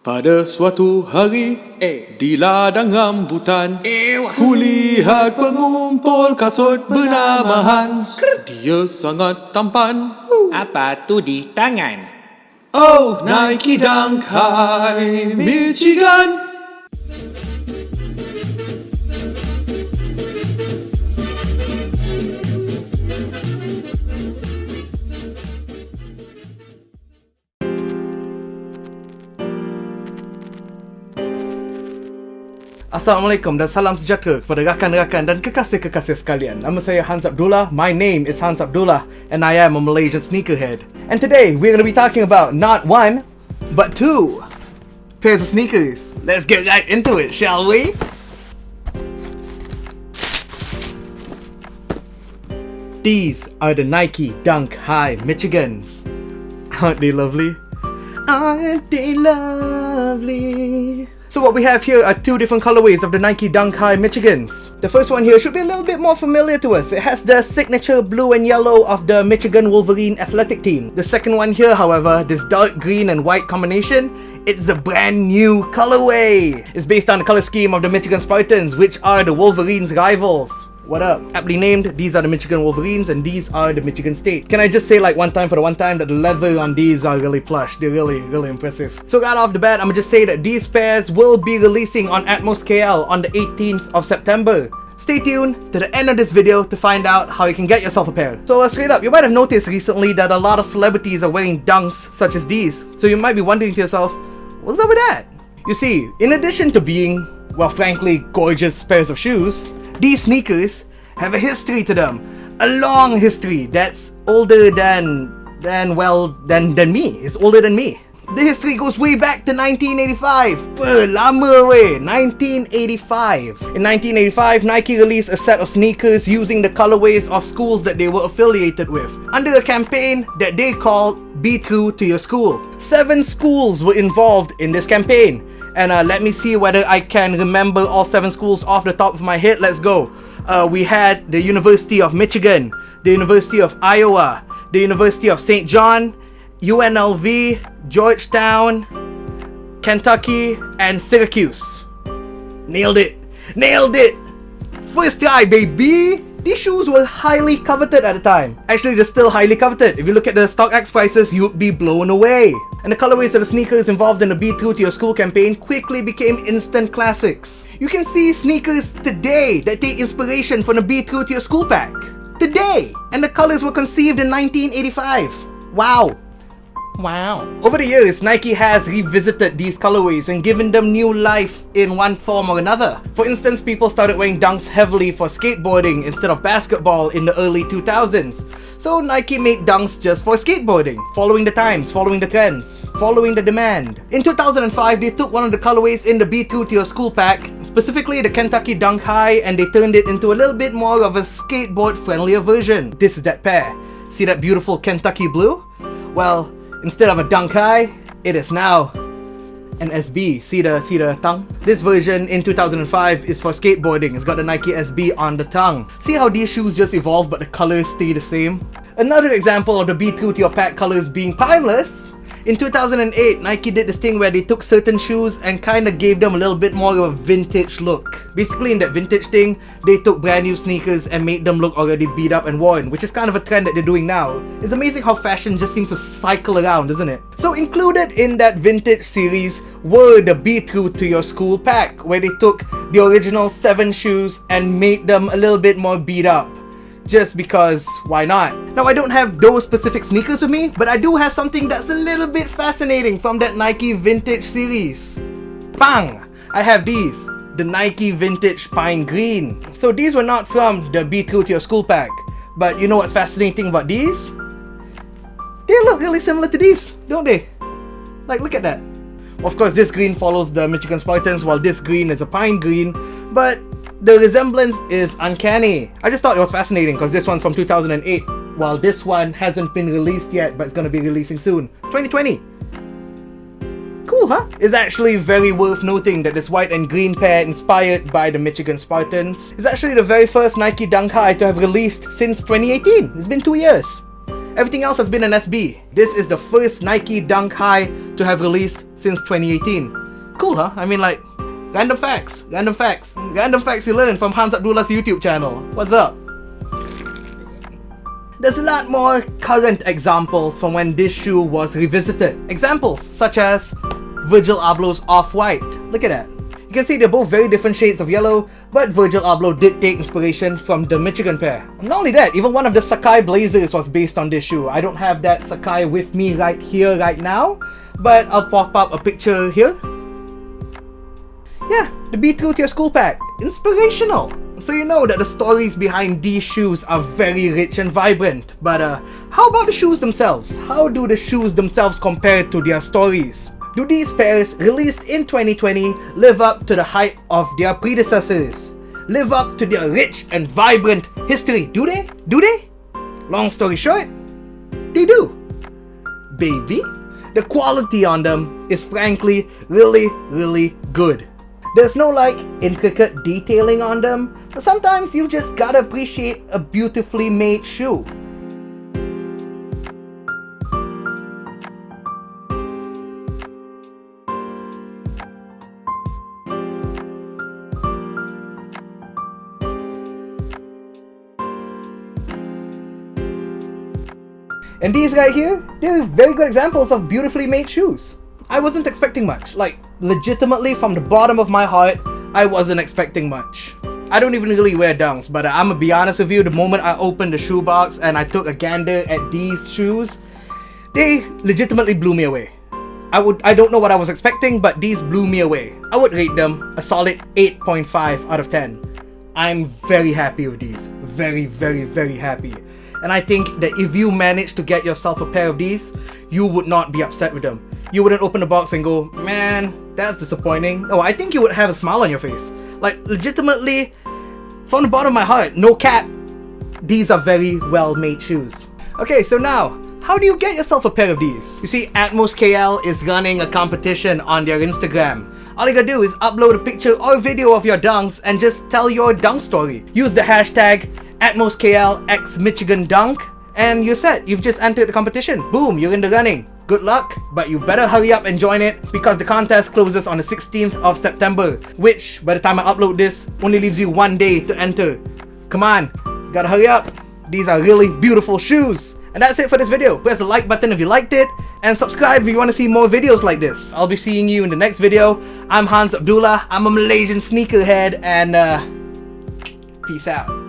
Pada suatu hari di ladang rambutan, kulihat pengumpul kasut bernama Hans. Dia sangat tampan. Apa tu di tangan? Oh, Nike Dunk High Michigan. Assalamualaikum dan salam sejahtera kepada rakan-rakan dan kekasih-kekasih sekalian. Nama saya Hans Abdullah. My name is Hans Abdullah and I am a Malaysian sneakerhead. And today we're going to be talking about not one, but two pairs of sneakers. Let's get right into it, shall we? These are the Nike Dunk High Michigans. Aren't they lovely? Aren't they lovely? So what we have here are two different colorways of the Nike Dunk High Michigans. The first one here should be a little bit more familiar to us. It has the signature blue and yellow of the Michigan Wolverine athletic team. The second one here, however, this dark green and white combination, it's a brand new colorway. It's based on the color scheme of the Michigan Spartans, which are the Wolverines' rivals. What up? Aptly named, these are the Michigan Wolverines and these are the Michigan State. Can I just say like one time for the one time that the leather on these are really plush. They're really impressive. So right off the bat, I'm gonna just say that these pairs will be releasing on Atmos KL on the 18th of September. Stay tuned to the end of this video to find out how you can get yourself a pair. So straight up, you might have noticed recently that a lot of celebrities are wearing dunks such as these. So you might be wondering to yourself, what's up with that? You see, in addition to being, well, frankly, gorgeous pairs of shoes, these sneakers have a history to them. A long history that's older than me. It's older than me. The history goes way back to 1985. Lama weh, 1985. In 1985, Nike released a set of sneakers using the colorways of schools that they were affiliated with, under a campaign that they called Be True to Your School. 7 schools were involved in this campaign. And let me see whether I can remember all 7 schools off the top of my head. Let's go. We had the University of Michigan, the University of Iowa, the University of St. John, UNLV, Georgetown, Kentucky, and Syracuse. Nailed it! Nailed it! First try, baby! These shoes were highly coveted at the time. Actually, they're still highly coveted. If you look at the StockX prices, you'd be blown away. And the colorways of the sneakers involved in the Be True to Your School campaign quickly became instant classics. You can see sneakers today that take inspiration from the Be True to Your School pack. Today! And the colors were conceived in 1985. Wow. Wow. Over the years, Nike has revisited these colorways and given them new life in one form or another. For instance, people started wearing dunks heavily for skateboarding instead of basketball in the early 2000s. So Nike made dunks just for skateboarding, following the times, following the trends, following the demand. In 2005, they took one of the colorways in the Be True to Your School pack, specifically the Kentucky Dunk High, and they turned it into a little bit more of a skateboard-friendlier version. This is that pair. See that beautiful Kentucky blue? Well, instead of a Dunk High, it is now an SB. See the tongue? This version in 2005 is for skateboarding. It's got the Nike SB on the tongue. See how these shoes just evolve but the colors stay the same? Another example of the Be True to Your pack colors being timeless. In 2008, Nike did this thing where they took certain shoes and kinda gave them a little bit more of a vintage look. Basically in that vintage thing, they took brand new sneakers and made them look already beat up and worn, which is kind of a trend that they're doing now. It's amazing how fashion just seems to cycle around, isn't it? So included in that vintage series were the Be True to Your School pack, where they took the original 7 shoes and made them a little bit more beat up. Just because, why not? Now, I don't have those specific sneakers with me, but I do have something that's a little bit fascinating from that Nike vintage series. Bang! I have these, the Nike Vintage Pine Green. So these were not from the Be True to Your School pack, but you know what's fascinating about these? They look really similar to these, don't they? Like, look at that. Of course, this green follows the Michigan Spartans, while this green is a pine green, but the resemblance is uncanny. I just thought it was fascinating because this one's from 2008, while this one hasn't been released yet, but it's gonna be releasing soon. 2020. Cool, huh? It's actually very worth noting that this white and green pair, inspired by the Michigan Spartans, is actually the very first Nike Dunk High to have released since 2018. It's been 2 years. Everything else has been an SB. This is the first Nike Dunk High to have released since 2018. Cool, huh? I mean, like, random facts you learn from Hans Abdullah's YouTube channel. What's up? There's a lot more current examples from when this shoe was revisited. Examples such as Virgil Abloh's Off-White. Look at that. You can see they're both very different shades of yellow, but Virgil Abloh did take inspiration from the Michigan pair. Not only that, even one of the Sakai Blazers was based on this shoe. I don't have that Sakai with me right here, right now, but I'll pop up a picture here. Yeah, the Be True to Your School pack. Inspirational. So you know that the stories behind these shoes are very rich and vibrant. But how about the shoes themselves? How do the shoes themselves compare to their stories? Do these pairs released in 2020 live up to the hype of their predecessors? Live up to their rich and vibrant history? Do they? Do they? Long story short, they do. Baby, the quality on them is frankly really good. There's no like intricate detailing on them, but sometimes you just gotta appreciate a beautifully made shoe. And these right here, they're very good examples of beautifully made shoes. I wasn't expecting much. Like, legitimately from the bottom of my heart, I wasn't expecting much. I don't even really wear dunks, but I'm gonna be honest with you, the moment I opened the shoebox and I took a gander at these shoes, they legitimately blew me away. I don't know what I was expecting, but these blew me away. I would rate them a solid 8.5 out of 10. I'm very happy with these. Very happy. And I think that if you manage to get yourself a pair of these, you would not be upset with them. You wouldn't open the box and go, man, that's disappointing. No, I think you would have a smile on your face. Like, legitimately, from the bottom of my heart, no cap, these are very well made shoes. Okay, so now, how do you get yourself a pair of these? You see, Atmos KL is running a competition on their Instagram. All you gotta do is upload a picture or video of your dunks and just tell your dunk story. Use the hashtag AtmosKLXMichiganDunk and you're set. You've just entered the competition. Boom, you're in the running. Good luck, but you better hurry up and join it because the contest closes on the 16th of September, which by the time I upload this only leaves you 1 day to enter. Come on, gotta hurry up. These are really beautiful shoes. And that's it for this video. Press the like button if you liked it and subscribe if you want to see more videos like this. I'll be seeing you in the next video. I'm Hans Abdullah. I'm a Malaysian sneakerhead and peace out.